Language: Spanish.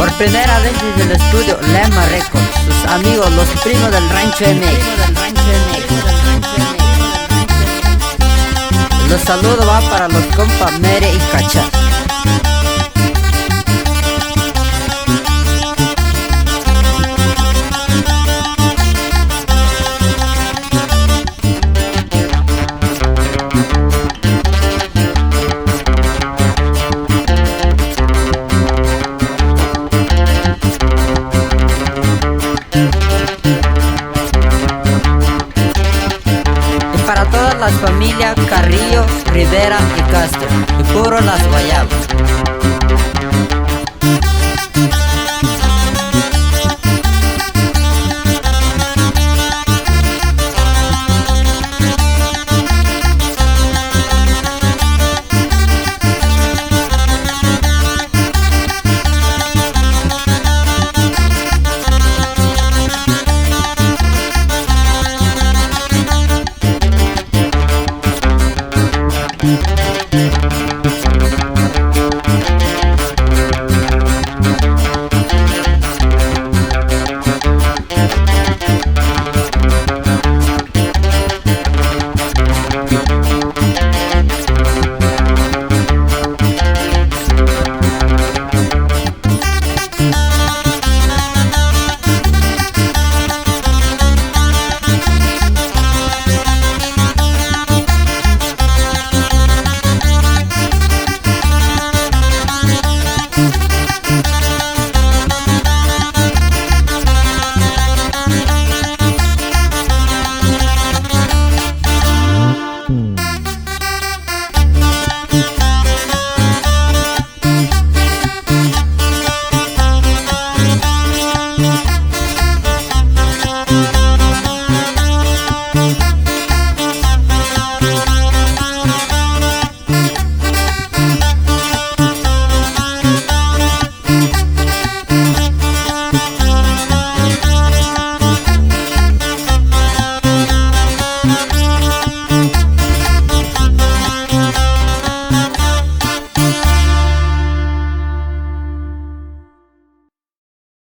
Por primera vez desde el estudio Lema Records, sus amigos los primos del Rancho MX. Los saludos va para los compas Mere y Cacha. Para todas las familias Carrillo, Rivera y Castro, y puro Las Guayabas.